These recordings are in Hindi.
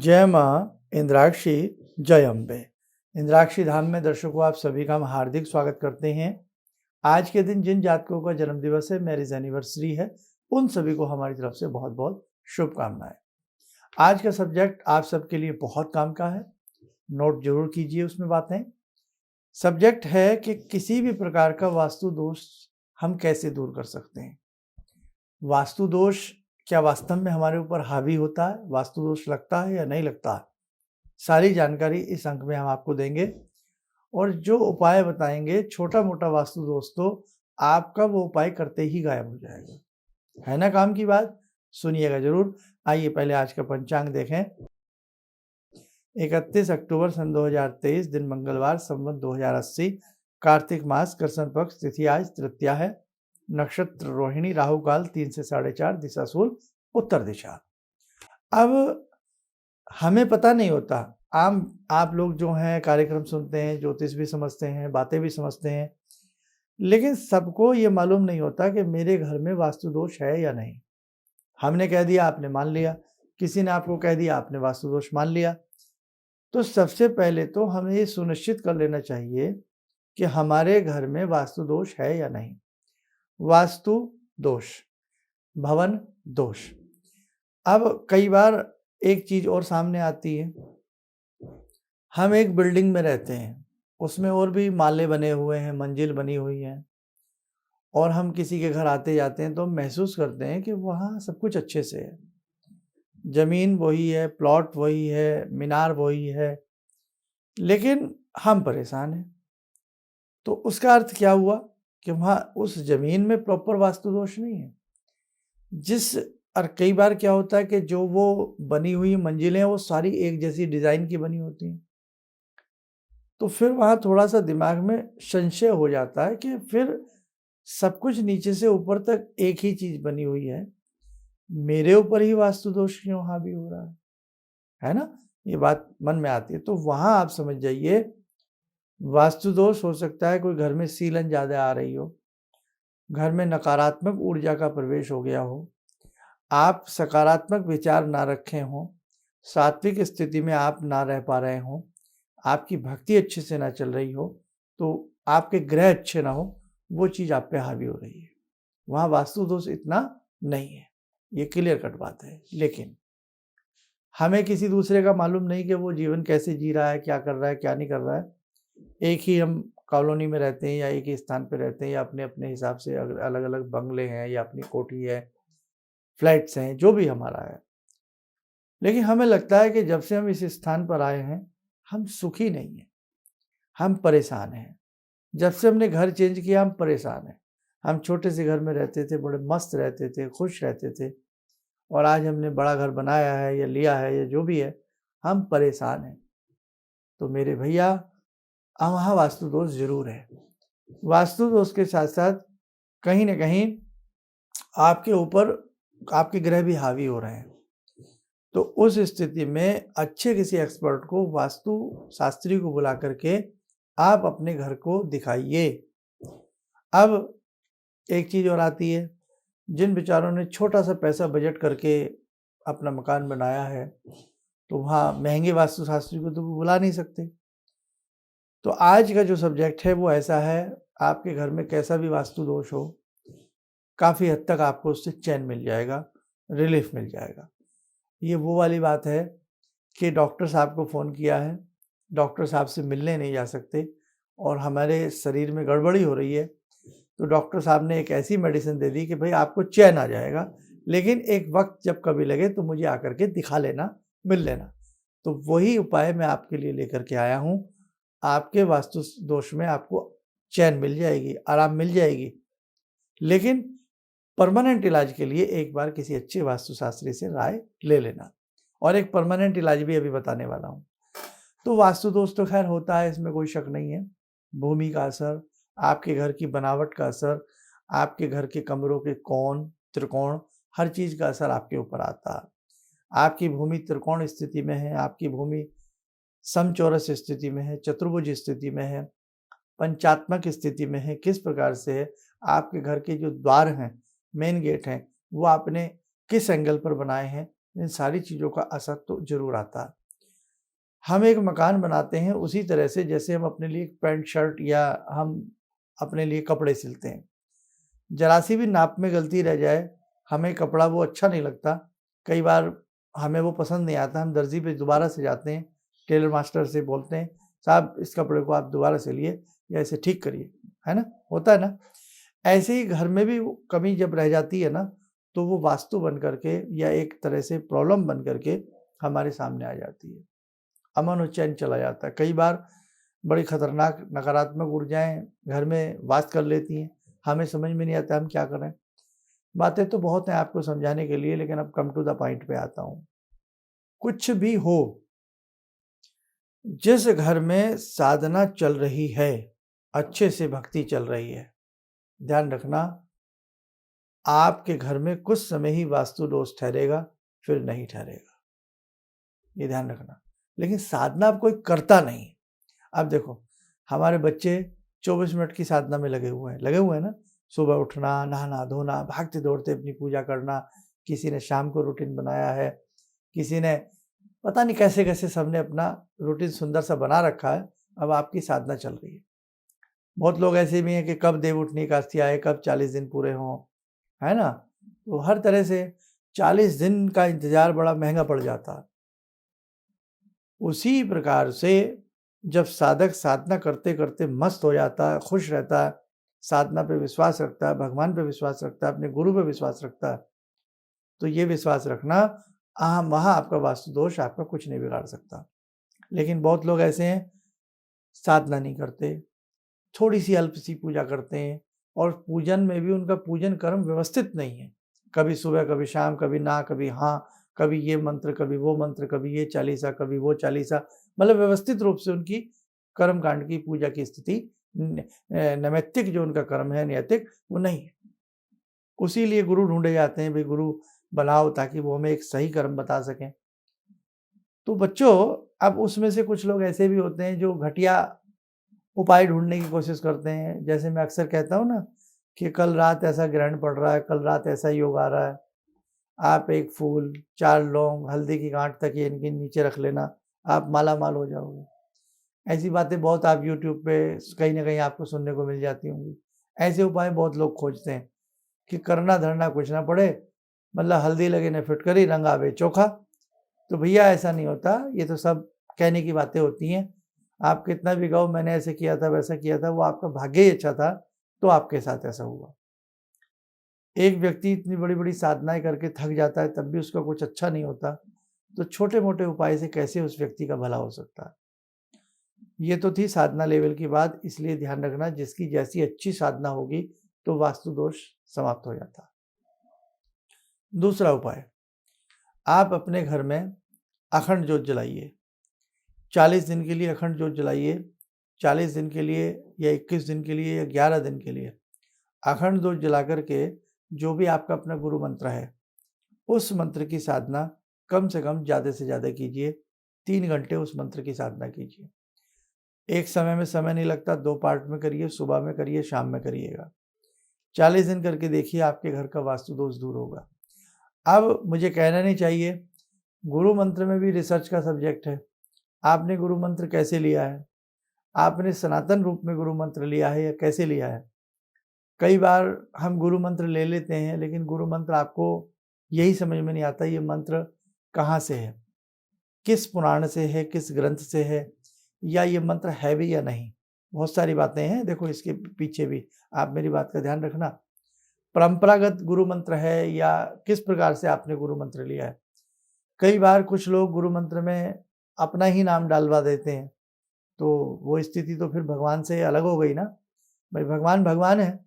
जय माँ इंद्राक्षी, जय अम्बे। इंद्राक्षी धाम में दर्शकों आप सभी का हम हार्दिक स्वागत करते हैं। आज के दिन जिन जातकों का जन्म दिवस है, मैरिज एनिवर्सरी है, उन सभी को हमारी तरफ से बहुत बहुत शुभकामनाएं। आज का सब्जेक्ट आप सबके लिए बहुत काम का है, नोट जरूर कीजिए उसमें बातें। सब्जेक्ट है कि किसी भी प्रकार का वास्तु दोष हम कैसे दूर कर सकते हैं। वास्तु दोष क्या वास्तव में हमारे ऊपर हावी होता है, वास्तु दोष लगता है या नहीं लगता है, सारी जानकारी इस अंक में हम आपको देंगे। और जो उपाय बताएंगे, छोटा मोटा वास्तु दोष तो आपका वो उपाय करते ही गायब हो जाएगा, है ना काम की बात। सुनिएगा जरूर। आइए पहले आज का पंचांग देखें। 31 अक्टूबर सन 2023, दिन मंगलवार, संवत 2080, कार्तिक मास, कृष्ण पक्ष, तिथि आज तृतीया है, नक्षत्र रोहिणी, राहु काल 3 से 4:30, दिशा सूल उत्तर दिशा। अब हमें पता नहीं होता, आप लोग जो हैं कार्यक्रम सुनते हैं, ज्योतिष भी समझते हैं, बातें भी समझते हैं, लेकिन सबको ये मालूम नहीं होता कि मेरे घर में वास्तु दोष है या नहीं। हमने कह दिया, आपने मान लिया, किसी ने आपको कह दिया, आपने वास्तु दोष मान लिया। तो सबसे पहले तो हमें ये सुनिश्चित कर लेना चाहिए कि हमारे घर में वास्तु दोष है या नहीं। वास्तु दोष, भवन दोष। अब कई बार एक चीज और सामने आती है, हम एक बिल्डिंग में रहते हैं, उसमें और भी माले बने हुए हैं, मंजिल बनी हुई है, और हम किसी के घर आते जाते हैं तो हम महसूस करते हैं कि वहाँ सब कुछ अच्छे से है, जमीन वही है, प्लॉट वही है, मीनार वही है, लेकिन हम परेशान हैं। तो उसका अर्थ क्या हुआ कि वहाँ उस जमीन में प्रॉपर वास्तु दोष नहीं है। और कई बार क्या होता है कि जो वो बनी हुई मंजिलें वो सारी एक जैसी डिजाइन की बनी होती हैं, तो फिर वहाँ थोड़ा सा दिमाग में संशय हो जाता है कि फिर सब कुछ नीचे से ऊपर तक एक ही चीज बनी हुई है, मेरे ऊपर ही वास्तु दोष क्यों हावी हो रहा है ना। ये बात मन में आती है। तो वहां आप समझ जाइए, वास्तु दोष हो सकता है कोई घर में सीलन ज्यादा आ रही हो, घर में नकारात्मक ऊर्जा का प्रवेश हो गया हो, आप सकारात्मक विचार ना रखे हो, सात्विक स्थिति में आप ना रह पा रहे हो, आपकी भक्ति अच्छे से ना चल रही हो, तो आपके ग्रह अच्छे ना हो, वो चीज आप पे हावी हो रही है। वहां वास्तु दोष इतना नहीं है, ये क्लियर कट बात है। लेकिन हमें किसी दूसरे का मालूम नहीं कि वो जीवन कैसे जी रहा है, क्या कर रहा है, क्या नहीं कर रहा है। एक ही हम कॉलोनी में रहते हैं या एक ही स्थान पे रहते हैं, या अपने अपने हिसाब से अलग अलग बंगले हैं या अपनी कोठी है, फ्लैट्स हैं, जो भी हमारा है, लेकिन हमें लगता है कि जब से हम इस स्थान पर आए हैं हम सुखी नहीं हैं, हम परेशान हैं। जब से हमने घर चेंज किया हम परेशान हैं। हम छोटे से घर में रहते थे, बड़े मस्त रहते थे, खुश रहते थे, और आज हमने बड़ा घर बनाया है या लिया है या जो भी है, हम परेशान हैं। तो मेरे भैया, वहाँ वास्तु दोष जरूर है। वास्तु दोष के साथ साथ कहीं ना कहीं आपके ऊपर आपके ग्रह भी हावी हो रहे हैं। तो उस स्थिति में अच्छे किसी एक्सपर्ट को, वास्तु शास्त्री को बुला करके आप अपने घर को दिखाइए। अब एक चीज और आती है, जिन बेचारों ने छोटा सा पैसा बजट करके अपना मकान बनाया है, तो वहाँ महंगे वास्तु शास्त्री को तो बुला नहीं सकते। तो आज का जो सब्जेक्ट है वो ऐसा है, आपके घर में कैसा भी वास्तु दोष हो, काफ़ी हद तक आपको उससे चैन मिल जाएगा, रिलीफ मिल जाएगा। ये वो वाली बात है कि डॉक्टर साहब को फ़ोन किया है, डॉक्टर साहब से मिलने नहीं जा सकते, और हमारे शरीर में गड़बड़ी हो रही है, तो डॉक्टर साहब ने एक ऐसी मेडिसिन दे दी कि भाई आपको चैन आ जाएगा, लेकिन एक वक्त जब कभी लगे तो मुझे आकर के दिखा लेना, मिल लेना। तो वही उपाय मैं आपके लिए लेकर के आया हूँ। आपके वास्तु दोष में आपको चैन मिल जाएगी, आराम मिल जाएगी, लेकिन परमानेंट इलाज के लिए एक बार किसी अच्छे वास्तुशास्त्री से राय ले लेना। और एक परमानेंट इलाज भी अभी बताने वाला हूँ। तो वास्तु दोष तो खैर होता है, इसमें कोई शक नहीं है। भूमि का असर, आपके घर की बनावट का असर, आपके घर के कमरों के कोण, त्रिकोण, हर चीज का असर आपके ऊपर आता है। आपकी भूमि त्रिकोण स्थिति में है, आपकी भूमि समचौरस स्थिति में है, चतुर्भुज स्थिति में है, पंचात्मक स्थिति में है, किस प्रकार से है, आपके घर के जो द्वार हैं, मेन गेट हैं, वो आपने किस एंगल पर बनाए हैं, इन सारी चीज़ों का असर तो ज़रूर आता है। हम एक मकान बनाते हैं उसी तरह से जैसे हम अपने लिए पैंट शर्ट या हम अपने लिए कपड़े सिलते हैं। ज़रा सी भी नाप में गलती रह जाए, हमें कपड़ा वो अच्छा नहीं लगता। कई बार हमें वो पसंद नहीं आता, हम दर्जी पे दोबारा से जाते हैं, टेलर मास्टर से बोलते हैं, साहब इस कपड़े को आप दोबारा सिलिए या इसे ठीक करिए, है ना? होता है ना? ऐसे ही घर में भी वो कमी जब रह जाती है ना, तो वो वास्तु बन करके या एक तरह से प्रॉब्लम बन करके हमारे सामने आ जाती है। अमन और चैन चला जाता है। कई बार बड़ी खतरनाक नकारात्मक ऊर्जाएँ घर में वास कर लेती हैं, हमें समझ में नहीं आता हम क्या करें? बातें तो बहुत हैं आपको समझाने के लिए, लेकिन अब कम टू द पॉइंट पे आता हूँ। कुछ भी हो, जिस घर में साधना चल रही है, अच्छे से भक्ति चल रही है, ध्यान रखना आपके घर में कुछ समय ही वास्तु दोष ठहरेगा, फिर नहीं ठहरेगा। ये ध्यान रखना। लेकिन साधना अब कोई करता नहीं। अब देखो, हमारे बच्चे 24 मिनट की साधना में लगे हुए हैं ना? सुबह उठना, नहाना-धोना, भागते-दौड़ते अपनी पूजा करना, किसी ने शाम को रूटीन बनाया है, किसी ने पता नहीं कैसे-कैसे सबने अपना रूटीन सुंदर सा बना रखा है, अब आपकी साधना चल रही है। बहुत लोग ऐसे भी हैं कि कब देव उठनी एकादशी आए, कब 40 दिन पूरे हों, है ना? तो हर तरह से 40 दिन का इंतज़ार बड़ा महँगा पड़ जाता है। उसी प्रकार से जब साधक साधना करते-करते मस्त हो जाता है, खुश रहता है, साधना पे विश्वास रखता है, भगवान पे विश्वास रखता है, अपने गुरु पे विश्वास रखता है, तो ये विश्वास रखना वहाँ आपका वास्तु दोष आपका कुछ नहीं बिगाड़ सकता। लेकिन बहुत लोग ऐसे हैं, साधना नहीं करते, थोड़ी-सी अल्प-सी पूजा करते हैं और पूजन में भी उनका पूजन कर्म व्यवस्थित नहीं है। कभी सुबह, कभी शाम, कभी ना, कभी हाँ, कभी ये मंत्र, कभी वो मंत्र, कभी ये चालीसा, कभी वो चालीसा, मतलब व्यवस्थित रूप से उनकी कर्म कांड की पूजा की स्थिति नैमित्तिक जो उनका कर्म है नैतिक, वो नहीं है। उसी लिए गुरु ढूँढे जाते हैं, भई गुरु बनाओ ताकि वो हमें एक सही कर्म बता सकें। तो बच्चों, अब उसमें से कुछ लोग ऐसे भी होते हैं जो घटिया उपाय ढूँढने की कोशिश करते हैं। जैसे मैं अक्सर कहता हूँ ना कि कल रात ऐसा ग्रहण पड़ रहा है, कल रात ऐसा योग आ रहा है। आप 1 फूल, 4 लौंग, हल्दी की गाँठ तक ये इनके नीचे रख लेना, आप माला-माल हो जाओगे। ऐसी बातें बहुत आप यूट्यूब पे कहीं न कहीं आपको सुनने को मिल जाती होंगी। ऐसे उपाय बहुत लोग खोजते हैं कि करना-धरना कुछ ना पड़े, मतलब हल्दी लगे न फिटकरी, रंग आवे चोखा। तो भैया ऐसा नहीं होता, ये तो सब कहने की बातें होती हैं। आप कितना भी कहो मैंने ऐसे किया था, वैसा किया था, वो आपका भाग्य ही अच्छा था, तो आपके साथ ऐसा हुआ। एक व्यक्ति इतनी बड़ी-बड़ी साधनाएँ करके थक जाता है, तब भी उसका कुछ अच्छा नहीं होता, तो छोटे-मोटे उपाय से कैसे उस व्यक्ति का भला हो सकता है? ये तो थी साधना लेवल की बात, इसलिए ध्यान रखना जिसकी जैसी अच्छी साधना होगी, तो वास्तु दोष समाप्त हो जाता है। दूसरा उपाय, आप अपने घर में अखंड ज्योत जलाइए। 40 दिन के लिए अखंड ज्योत जलाइए, 40 दिन के लिए या 21 दिन के लिए या 11 दिन के लिए अखंड ज्योत जला कर के जो भी आपका अपना गुरु मंत्र है, उस मंत्र की साधना कम से कम ज़्यादा से ज़्यादा कीजिए। 3 घंटे उस मंत्र की साधना कीजिए। एक समय में समय नहीं लगता, 2 पार्ट में करिए, सुबह में करिए, शाम में करिएगा। 40 दिन करके देखिए आपके घर का वास्तु दोष दूर होगा। अब मुझे कहना नहीं चाहिए, गुरु मंत्र में भी रिसर्च का सब्जेक्ट है। आपने गुरु मंत्र कैसे लिया है? आपने सनातन रूप में गुरु मंत्र लिया है या कैसे लिया है? कई बार हम गुरु मंत्र ले लेते हैं, लेकिन गुरु मंत्र आपको यही समझ में नहीं आता ये मंत्र कहाँ से है, किस पुराण से है, किस ग्रंथ से है, या ये मंत्र है भी या नहीं। बहुत सारी बातें हैं, देखो इसके पीछे भी आप मेरी बात का ध्यान रखना। परंपरागत गुरु मंत्र है या किस प्रकार से आपने गुरु मंत्र लिया है। कई बार कुछ लोग गुरु मंत्र में अपना ही नाम डालवा देते हैं, तो वो स्थिति तो फिर भगवान से अलग हो गई ना। भाई भगवान भगवान है,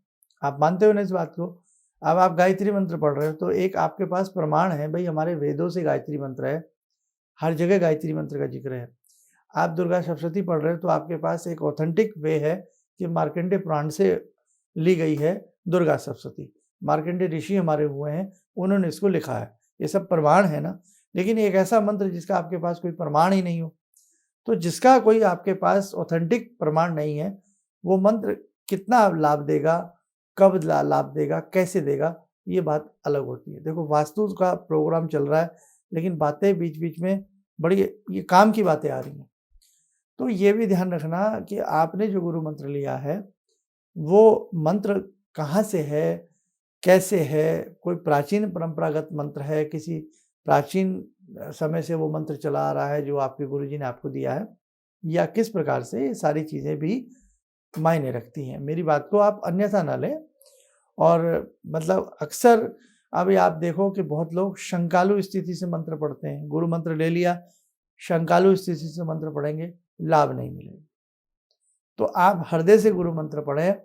आप मानते हो ना इस बात को। अब आप गायत्री मंत्र पढ़ रहे हो तो एक आपके पास प्रमाण है, भाई हमारे वेदों से गायत्री मंत्र है, हर जगह गायत्री मंत्र का जिक्र है। आप दुर्गा सप्तशती पढ़ रहे हो तो आपके पास एक ऑथेंटिक वे है कि मार्कंडेय पुराण से ली गई है दुर्गा सप्तशती। मार्कंडेय ऋषि हमारे हुए हैं, उन्होंने इसको लिखा है। ये सब प्रमाण है ना। लेकिन एक ऐसा मंत्र जिसका आपके पास कोई प्रमाण ही नहीं हो, तो जिसका कोई आपके पास ऑथेंटिक प्रमाण नहीं है, वो मंत्र कितना लाभ देगा, कब लाभ देगा, कैसे देगा, ये बात अलग होती है। देखो वास्तु का प्रोग्राम चल रहा है, लेकिन बातें बीच बीच में बड़ी ये काम की बातें आ रही हैं। तो ये भी ध्यान रखना कि आपने जो गुरु मंत्र लिया है वो मंत्र कहाँ से है, कैसे है, कोई प्राचीन परंपरागत मंत्र है, किसी प्राचीन समय से वो मंत्र चला आ रहा है जो आपके गुरुजी ने आपको दिया है, या किस प्रकार से, ये सारी चीज़ें भी मायने रखती हैं। मेरी बात को आप अन्यथा ना लें। और मतलब अक्सर अभी आप देखो कि बहुत लोग शंकालु स्थिति से मंत्र पढ़ते हैं। गुरु मंत्र ले लिया, शंकालु स्थिति से मंत्र पढ़ेंगे, लाभ नहीं मिलेगा। तो आप हृदय से गुरु मंत्र पढ़ें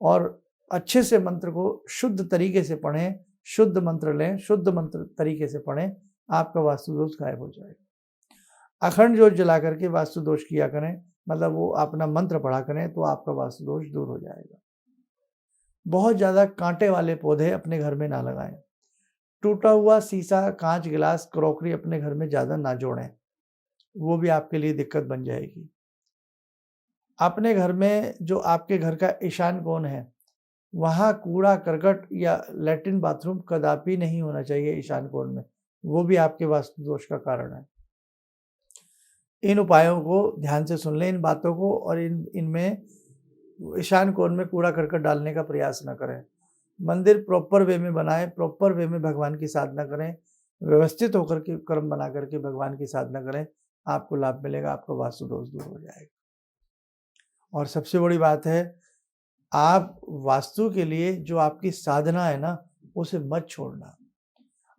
और अच्छे से मंत्र को शुद्ध तरीके से पढ़ें, शुद्ध मंत्र लें, शुद्ध मंत्र तरीके से पढ़ें, आपका वास्तु दोष गायब हो जाएगा। अखंड ज्योत जला करके वास्तु दोष किया करें, मतलब वो अपना मंत्र पढ़ा करें, तो आपका वास्तु दोष दूर हो जाएगा। बहुत ज़्यादा कांटे वाले पौधे अपने घर में ना लगाएं। टूटा हुआ शीशा, कांच, गिलास, क्रॉकरी अपने घर में ज़्यादा ना जोड़ें, वो भी आपके लिए दिक्कत बन जाएगी। अपने घर में जो आपके घर का ईशान कोण है, वहाँ कूड़ा करकट या लैट्रिन बाथरूम कदापि नहीं होना चाहिए ईशान कोण में, वो भी आपके वास्तु दोष का कारण है। इन उपायों को ध्यान से सुन लें, इन बातों को, और इनमें ईशान कोण में कूड़ा करकट डालने का प्रयास न करें। मंदिर प्रॉपर वे में बनाएं, प्रॉपर वे में भगवान की साधना करें, व्यवस्थित होकर के कर्म बना करके भगवान की साधना करें, आपको लाभ मिलेगा, आपका वास्तु दोष दूर हो जाएगा। और सबसे बड़ी बात है, आप वास्तु के लिए जो आपकी साधना है ना, उसे मत छोड़ना।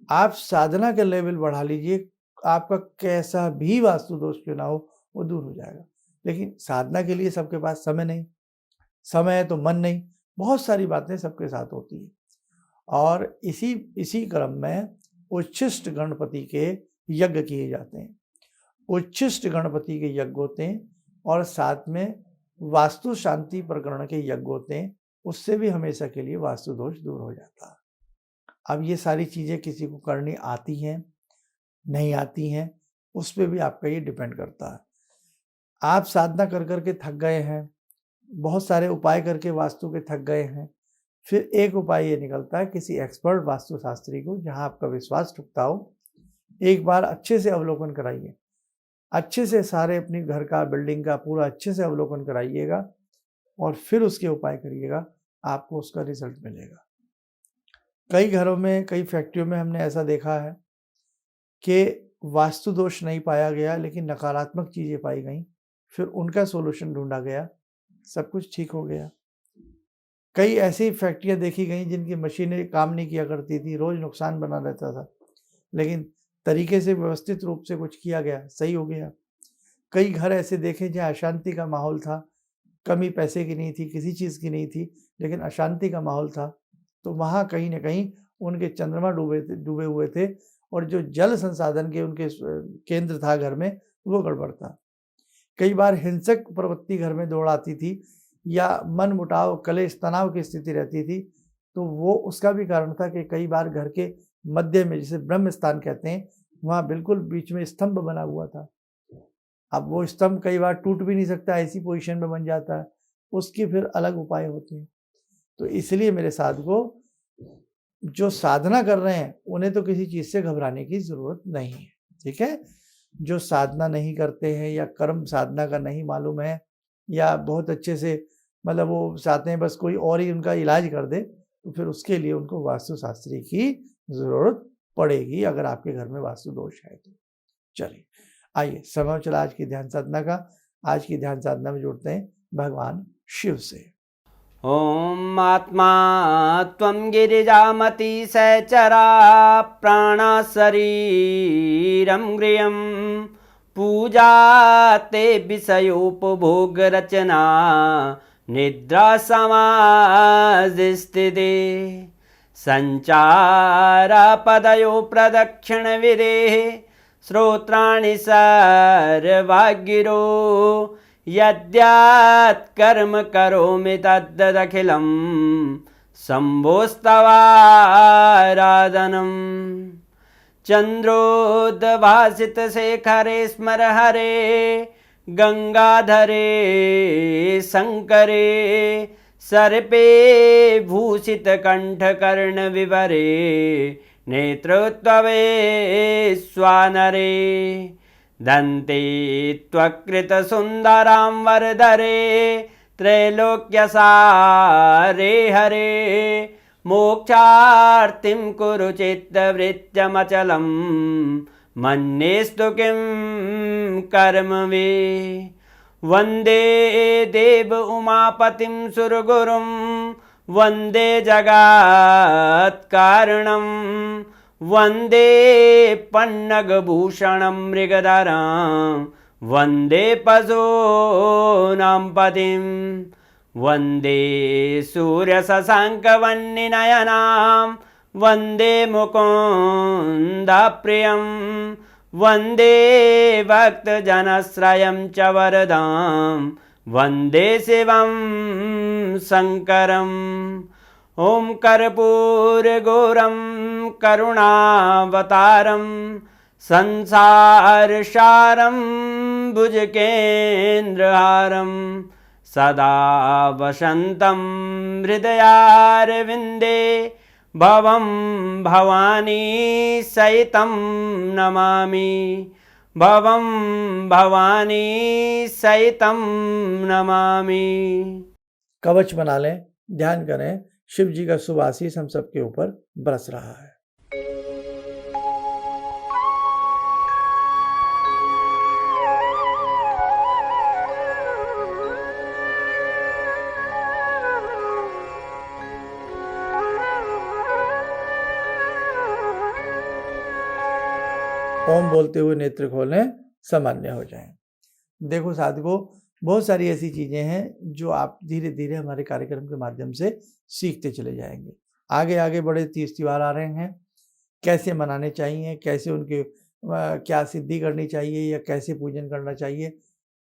आप साधना का लेवल बढ़ा लीजिए, आपका कैसा भी वास्तु दोष क्यों ना हो, वो दूर हो जाएगा। लेकिन साधना के लिए सबके पास समय नहीं, समय है तो मन नहीं, बहुत सारी बातें सबके साथ होती हैं। और इसी क्रम में उच्छिष्ट गणपति के यज्ञ किए जाते हैं। उच्छिष्ट गणपति के यज्ञ होते हैं और साथ में वास्तु शांति प्रकरण के यज्ञ होते हैं, उससे भी हमेशा के लिए वास्तु दोष दूर हो जाता है। अब ये सारी चीज़ें किसी को करनी आती हैं, नहीं आती हैं, उस पर भी आपका ये डिपेंड करता है। आप साधना कर कर के थक गए हैं, बहुत सारे उपाय करके वास्तु के थक गए हैं, फिर एक उपाय ये निकलता है, किसी एक्सपर्ट वास्तुशास्त्री को जहाँ आपका विश्वास टूटता हो, एक बार अच्छे से अवलोकन कराइए, अच्छे से सारे अपने घर का, बिल्डिंग का पूरा अच्छे से अवलोकन कराइएगा और फिर उसके उपाय करिएगा, आपको उसका रिजल्ट मिलेगा। कई घरों में, कई फैक्ट्रियों में हमने ऐसा देखा है कि वास्तु दोष नहीं पाया गया, लेकिन नकारात्मक चीज़ें पाई गई, फिर उनका सॉल्यूशन ढूंढा गया, सब कुछ ठीक हो गया। कई ऐसी फैक्ट्रियां देखी गई जिनकी मशीनें काम नहीं किया करती थी, रोज़ नुकसान बना रहता था, लेकिन तरीके से व्यवस्थित रूप से कुछ किया गया, सही हो गया। कई घर ऐसे देखे जहाँ अशांति का माहौल था, कमी पैसे की नहीं थी, किसी चीज़ की नहीं थी, लेकिन अशांति का माहौल था, तो वहाँ कहीं ना कहीं उनके चंद्रमा डूबे हुए थे और जो जल संसाधन के उनके केंद्र था घर में, वो गड़बड़ था। कई बार हिंसक प्रवृत्ति घर में दौड़ आती थी या मन मुटाव, कलेश, तनाव की स्थिति रहती थी, तो वो उसका भी कारण था कि कई बार घर के मध्य में, जिसे ब्रह्म स्थान कहते हैं, वहाँ बिल्कुल बीच में स्तंभ बना हुआ था। अब वो स्तंभ कई बार टूट भी नहीं सकता, ऐसी पोजीशन में बन जाता है, उसकी फिर अलग उपाय होते हैं। तो इसलिए मेरे साधकों, जो साधना कर रहे हैं उन्हें तो किसी चीज़ से घबराने की ज़रूरत नहीं है, ठीक है। जो साधना नहीं करते हैं या कर्म साधना का नहीं मालूम है, या बहुत अच्छे से मतलब वो चाहते हैं बस कोई और ही उनका इलाज कर दे, तो फिर उसके लिए उनको वास्तुशास्त्री की ज़रूरत पड़ेगी, अगर आपके घर में वास्तु दोष है तो। चलिए आइए, समय चला आज की ध्यान साधना का। आज की ध्यान साधना में जुड़ते हैं भगवान शिव से। ॐ आत्मा त्वं गिरिजामति सहचरा प्राणा शरीरं गृहं पूजा ते विषयोपभोगरचना निद्रा समाधिस्थिते संचारपदयो प्रदक्षिणविधेः श्रोत्राणि सर्वागिरो यद्यात् कर्म करोमि तद्दखिलं शम्भोस्तवाराधनम् चन्द्रोद्भासितशेखरे स्मर हरे गंगाधरे शंकरे सर्पे भूषितकण्ठकर्णविवरे नेतृत्वे स्वानरे दन्ते त्वकृतसुन्दरां वरदरे त्रैलोक्यसारे हरे मोक्षार्तिं कुरु चित्तवृत्त्यमचलं मन्येस्तु किं कर्म वे वन्दे देव उमापतिं सुरगुरुं वन्दे जगत्कारणं वन्दे पन्नगभूषणं मृगधरं वन्दे पशूनां पतिं वन्दे सूर्यशशाङ्कवह्निनयनां वन्दे मुकुन्दप्रियं वन्दे भक्तजनश्रयं च वरदां वन्दे शिवं शङ्करम् ॐ कर्पूरगौरं करुणावतारं संसारसारं भुजगेन्द्रहारं सदा वसन्तं हृदयारविन्दे भवं भवानी सहितं नमामि भवं भवानी सहितं नमामि। कवच बना लें, ध्यान करें, शिव जी का शुभ आशीष हम सबके ऊपर बरस रहा है। ओम बोलते हुए नेत्र खोलें, सामान्य हो जाएं। देखो साधकों, बहुत सारी ऐसी चीजें हैं जो आप धीरे धीरे हमारे कार्यक्रम के माध्यम से सीखते चले जाएंगे। आगे आगे बड़े तीज त्योहार आ रहे हैं, कैसे मनाने चाहिए, कैसे उनके क्या सिद्धि करनी चाहिए या कैसे पूजन करना चाहिए,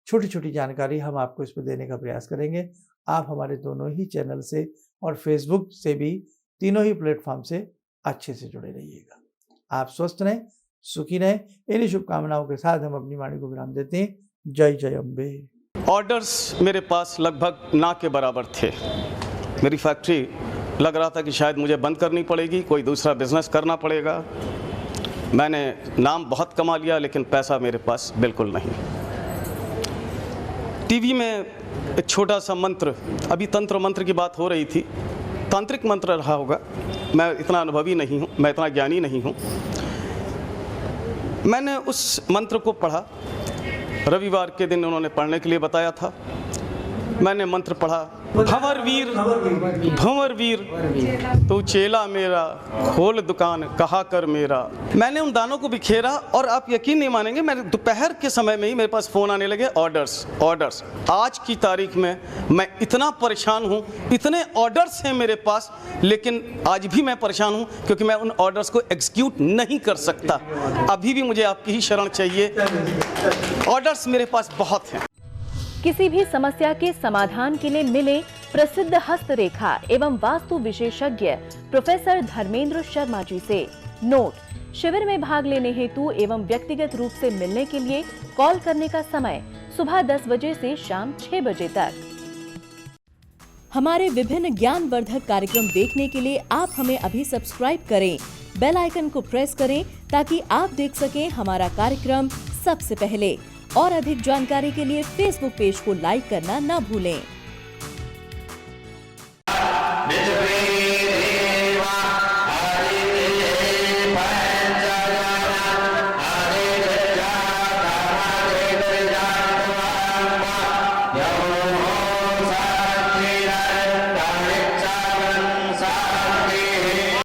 छोटी छोटी जानकारी हम आपको इस पर देने का प्रयास करेंगे। आप हमारे दोनों ही चैनल से और फेसबुक से भी, तीनों ही प्लेटफॉर्म से अच्छे से जुड़े रहिएगा। आप स्वस्थ रहें, सुखी रहें, इन्हीं शुभकामनाओं के साथ हम अपनी वाणी को विराम देते हैं। जय जय अम्बे। ऑर्डर्स मेरे पास लगभग ना के बराबर थे। मेरी फैक्ट्री लग रहा था कि शायद मुझे बंद करनी पड़ेगी, कोई दूसरा बिजनेस करना पड़ेगा। मैंने नाम बहुत कमा लिया लेकिन पैसा मेरे पास बिल्कुल नहीं। टीवी में एक छोटा सा मंत्र, अभी तंत्र मंत्र की बात हो रही थी, तांत्रिक मंत्र रहा होगा, मैं इतना अनुभवी नहीं हूँ, मैं इतना ज्ञानी नहीं हूँ। मैंने उस मंत्र को पढ़ा, रविवार के दिन उन्होंने पढ़ने के लिए बताया था। मैंने मंत्र पढ़ा, भंवर वीर तू चेला मेरा, खोल दुकान कहा कर मेरा। मैंने उन दानों को बिखेरा और आप यकीन नहीं मानेंगे, मैंने दोपहर के समय में ही मेरे पास फ़ोन आने लगे, ऑर्डर्स। आज की तारीख में मैं इतना परेशान हूँ, इतने ऑर्डर्स हैं मेरे पास, लेकिन आज भी मैं परेशान हूँ क्योंकि मैं उन ऑर्डर्स को एग्जीक्यूट नहीं कर सकता। अभी भी मुझे आपकी ही शरण चाहिए। ऑर्डर्स मेरे पास बहुत हैं। किसी भी समस्या के समाधान के लिए मिले प्रसिद्ध हस्तरेखा एवं वास्तु विशेषज्ञ प्रोफेसर धर्मेंद्र शर्मा जी से। नोट: शिविर में भाग लेने हेतु एवं व्यक्तिगत रूप से मिलने के लिए कॉल करने का समय सुबह 10 बजे से शाम 6 बजे तक। हमारे विभिन्न ज्ञानवर्धक कार्यक्रम देखने के लिए आप हमें अभी सब्सक्राइब करें, बेल आइकन को प्रेस करें ताकि आप देख सकें हमारा कार्यक्रम सबसे पहले। और अधिक जानकारी के लिए फेसबुक पेज को लाइक करना न भूलें।